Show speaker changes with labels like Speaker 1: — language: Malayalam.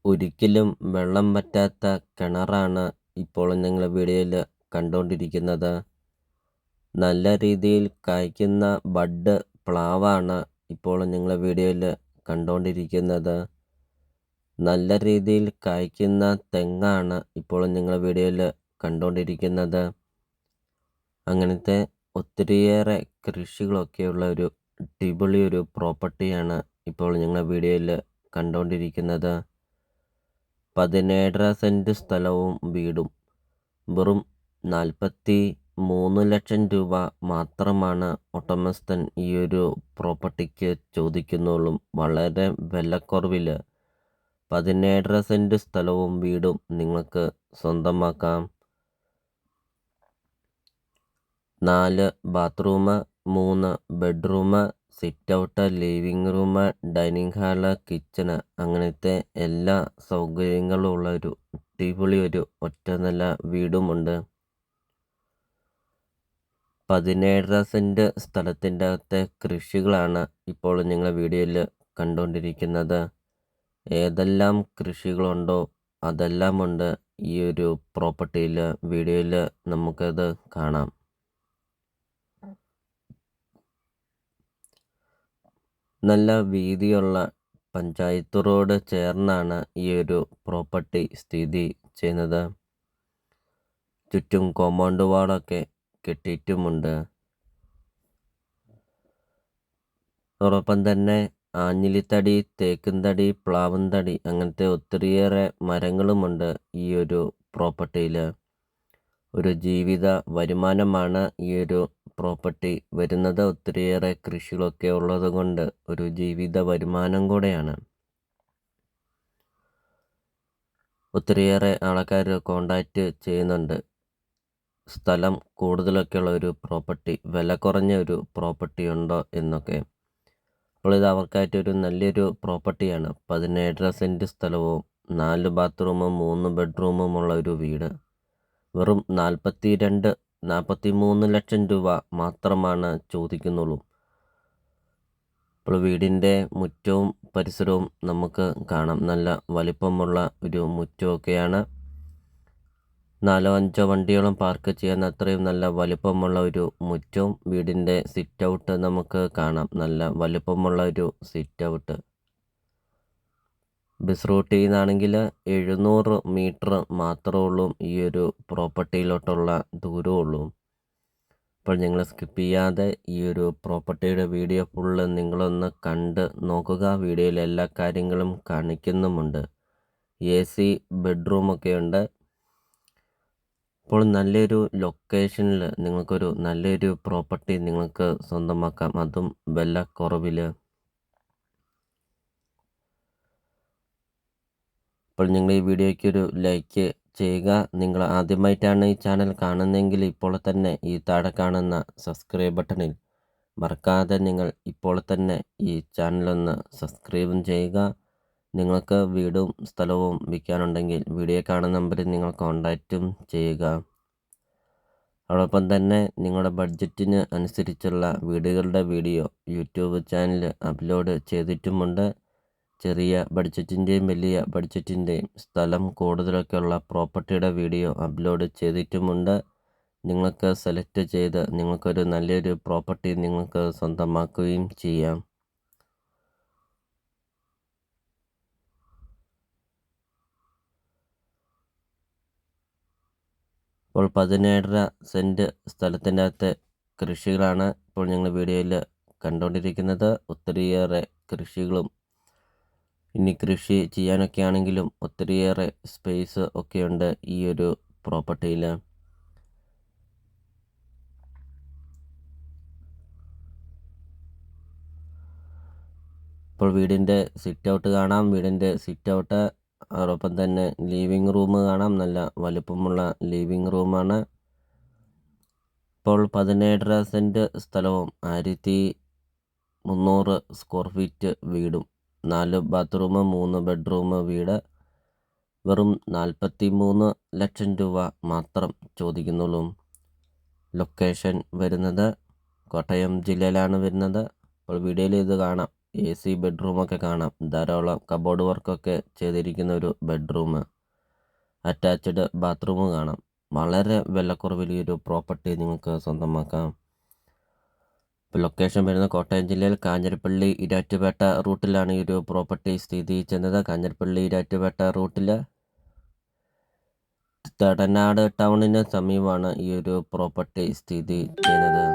Speaker 1: ഒരിക്കലും വെള്ളം വറ്റാത്ത കിണറാണ് ഇപ്പോൾ നിങ്ങൾ വീഡിയോയിൽ കണ്ടുകൊണ്ടിരിക്കുന്നത്. നല്ല രീതിയിൽ കായ്ക്കുന്ന ബഡ് പ്ലാവാണ് ഇപ്പോൾ നിങ്ങൾ വീഡിയോയിൽ കണ്ടുകൊണ്ടിരിക്കുന്നത്. നല്ല രീതിയിൽ കായ്ക്കുന്ന തെങ്ങാണ് ഇപ്പോൾ നിങ്ങൾ വീഡിയോയിൽ കണ്ടുകൊണ്ടിരിക്കുന്നത്. അങ്ങനത്തെ ഒത്തിരിയേറെ കൃഷികളൊക്കെയുള്ള ഒരു അടിപൊളി ഒരു പ്രോപ്പർട്ടിയാണ് ഇപ്പോൾ നിങ്ങൾ വീഡിയോയിൽ കണ്ടുകൊണ്ടിരിക്കുന്നത്. 17 സെൻറ്റ് സ്ഥലവും വീടും വെറും 43 ലക്ഷം രൂപ മാത്രമാണ് ഉടമസ്ഥൻ ഈ ഒരു പ്രോപ്പർട്ടിക്ക് ചോദിക്കുന്നുള്ളൂ. വളരെ വിലക്കുറവിൽ 17 സെൻറ്റ് സ്ഥലവും വീടും നിങ്ങൾക്ക് സ്വന്തമാക്കാം. 4 bathroom, 3 bedroom, sit out, living room, dining hall, kitchen, അങ്ങനത്തെ എല്ലാ സൗകര്യങ്ങളും ഉള്ള ഒരു അടിപൊളി ഒരു ഒറ്റ നില വീടുമുണ്ട്. 17 സെൻറ്റ് സ്ഥലത്തിൻ്റെ അകത്തെ കൃഷികളാണ് ഇപ്പോൾ നിങ്ങൾ വീഡിയോയിൽ കണ്ടുകൊണ്ടിരിക്കുന്നത്. ഏതെല്ലാം കൃഷികളുണ്ടോ അതെല്ലാം ഉണ്ട് ഈ ഒരു പ്രോപ്പർട്ടിയിൽ. വീഡിയോയിൽ നമുക്കത് കാണാം. നല്ല വീതിയുള്ള പഞ്ചായത്ത് റോഡ് ചേർന്നാണ് ഈ ഒരു പ്രോപ്പർട്ടി സ്ഥിതി ചെയ്യുന്നത്. ചുറ്റും കോമ്പൗണ്ട് വാളൊക്കെ കെട്ടിയിട്ടുമുണ്ട്. അതോടൊപ്പം തന്നെ ആഞ്ഞിലിത്തടി, തേക്കുംതടി, പ്ലാവുംതടി അങ്ങനത്തെ ഒത്തിരിയേറെ മരങ്ങളുമുണ്ട് ഈ ഒരു പ്രോപ്പർട്ടിയിൽ. ഒരു ജീവിത വരുമാനമാണ് ഈ ഒരു പ്രോപ്പർട്ടി വരുന്നത്. ഒത്തിരിയേറെ കൃഷികളൊക്കെ ഉള്ളത് കൊണ്ട് ഒരു ജീവിത വരുമാനം കൂടെയാണ്. ഒത്തിരിയേറെ ആൾക്കാർ കോണ്ടാക്റ്റ് ചെയ്യുന്നുണ്ട്. സ്ഥലം കൂടുതലൊക്കെയുള്ള ഒരു പ്രോപ്പർട്ടി, വില കുറഞ്ഞ ഒരു പ്രോപ്പർട്ടി ഉണ്ടോ എന്നൊക്കെ. അപ്പോൾ ഇത് അവർക്കായിട്ട് ഒരു നല്ലൊരു പ്രോപ്പർട്ടിയാണ്. 17 സെൻറ്റ് സ്ഥലവും 4 ബാത്റൂമും 3 ബെഡ്റൂമുമുള്ള ഒരു വീട്. വെറും 43 ലക്ഷം രൂപ മാത്രമാണ് ചോദിക്കുന്നുള്ളൂ. അപ്പോൾ വീടിൻ്റെ മുറ്റവും പരിസരവും നമുക്ക് കാണാം. നല്ല വലിപ്പമുള്ള ഒരു മുറ്റമൊക്കെയാണ്. 4-5 വണ്ടികളും പാർക്ക് ചെയ്യാൻ അത്രയും നല്ല വലിപ്പമുള്ള ഒരു മുറ്റവും വീടിൻ്റെ സിറ്റ് ഔട്ട് നമുക്ക് കാണാം. നല്ല വലിപ്പമുള്ള ഒരു സിറ്റ് ഔട്ട്. ബസ് റൂട്ടിൽ നിന്നാണെങ്കിൽ 700 മീറ്റർ മാത്രമേ ഉള്ളൂ ഈ ഒരു പ്രോപ്പർട്ടിയിലോട്ടുള്ള ദൂരമുള്ളൂ. അപ്പോൾ നിങ്ങൾ സ്കിപ്പ് ചെയ്യാതെ ഈ ഒരു പ്രോപ്പർട്ടിയുടെ വീഡിയോ ഫുള്ള് നിങ്ങളൊന്ന് കണ്ട് നോക്കുക. വീഡിയോയിൽ എല്ലാ കാര്യങ്ങളും കാണിക്കുന്നുമുണ്ട്. AC ബെഡ്റൂമൊക്കെ ഉണ്ട്. അപ്പോൾ നല്ലൊരു ലൊക്കേഷനിൽ നിങ്ങൾക്കൊരു നല്ലൊരു പ്രോപ്പർട്ടി നിങ്ങൾക്ക് സ്വന്തമാക്കാം, അതും വില കുറവിൽ. അപ്പോൾ നിങ്ങൾ ഈ വീഡിയോയ്ക്ക് ഒരു ലൈക്ക് ചെയ്യുക. നിങ്ങൾ ആദ്യമായിട്ടാണ് ഈ ചാനൽ കാണുന്നതെങ്കിൽ ഇപ്പോൾ തന്നെ ഈ താഴെ കാണുന്ന സബ്സ്ക്രൈബ് ബട്ടണിൽ മറക്കാതെ നിങ്ങൾ ഇപ്പോൾ തന്നെ ഈ ചാനലൊന്ന് സബ്സ്ക്രൈബും ചെയ്യുക. നിങ്ങൾക്ക് വീടും സ്ഥലവും വിൽക്കാനുണ്ടെങ്കിൽ വീഡിയോ കാണുന്ന നമ്പറിൽ നിങ്ങൾ കോൺടാക്റ്റും ചെയ്യുക. അതോടൊപ്പം തന്നെ നിങ്ങളുടെ ബഡ്ജറ്റിന് അനുസരിച്ചുള്ള വീടുകളുടെ വീഡിയോ യൂട്യൂബ് ചാനൽ അപ്ലോഡ് ചെയ്തിട്ടുമുണ്ട്. ചെറിയ ബഡ്ജറ്റിൻ്റെയും വലിയ ബഡ്ജറ്റിൻ്റെയും സ്ഥലം കൂടുതലൊക്കെയുള്ള പ്രോപ്പർട്ടിയുടെ വീഡിയോ അപ്ലോഡ് ചെയ്തിട്ടുമുണ്ട്. നിങ്ങൾക്ക് സെലക്ട് ചെയ്ത് നിങ്ങൾക്കൊരു നല്ലൊരു പ്രോപ്പർട്ടി നിങ്ങൾക്ക് സ്വന്തമാക്കുകയും ചെയ്യാം. ഇപ്പോൾ 17 സെൻറ്റ് സ്ഥലത്തിൻ്റെ അകത്തെ കൃഷികളാണ് ഇപ്പോൾ ഞങ്ങൾ വീഡിയോയിൽ കണ്ടുകൊണ്ടിരിക്കുന്നത്. ഒത്തിരിയേറെ കൃഷികളും ഇനി കൃഷി ചെയ്യാനൊക്കെ ആണെങ്കിലും ഒത്തിരിയേറെ സ്പേസ് ഒക്കെയുണ്ട് ഈ ഒരു പ്രോപ്പർട്ടിയിൽ. ഇപ്പോൾ വീടിൻ്റെ സിറ്റ് ഔട്ട് കാണാം. വീടിൻ്റെ സിറ്റ് ഔട്ട് അതോടൊപ്പം തന്നെ ലിവിങ് റൂം കാണാം. നല്ല വലുപ്പമുള്ള ലിവിങ് റൂമാണ്. ഇപ്പോൾ 17 സെൻറ്റ് സ്ഥലവും 1300 സ്ക്വയർ ഫീറ്റ് വീടും 4 ബാത്റൂം 3 ബെഡ്റൂം വീട് വെറും 43 ലക്ഷം രൂപ മാത്രം ചോദിക്കുന്നുള്ളൂ. ലൊക്കേഷൻ വരുന്നത് കോട്ടയം ജില്ലയിലാണ് വരുന്നത്. അപ്പോൾ വീഡിയോയിൽ ഇത് കാണാം. AC ബെഡ്റൂമൊക്കെ കാണാം. ധാരാളം കബോർഡ് വർക്കൊക്കെ ചെയ്തിരിക്കുന്ന ഒരു ബെഡ്റൂം, അറ്റാച്ച്ഡ് ബാത്റൂം കാണാം. വളരെ വിലക്കുറവിൽ ഈ ഒരു പ്രോപ്പർട്ടി നിങ്ങൾക്ക് സ്വന്തമാക്കാം. ഇപ്പോൾ ലൊക്കേഷൻ വരുന്നത് കോട്ടയം ജില്ലയിൽ കാഞ്ഞിരപ്പള്ളി ഇരാറ്റുപേട്ട റൂട്ടിലാണ് ഈ ഒരു പ്രോപ്പർട്ടി സ്ഥിതി ചെയ്യുന്നത്. കാഞ്ഞിരപ്പള്ളി ഇരാറ്റുപേട്ട റൂട്ടിൽ തടനാട് ടൗണിന് സമീപമാണ് ഈ ഒരു പ്രോപ്പർട്ടി സ്ഥിതി ചെയ്യുന്നത്.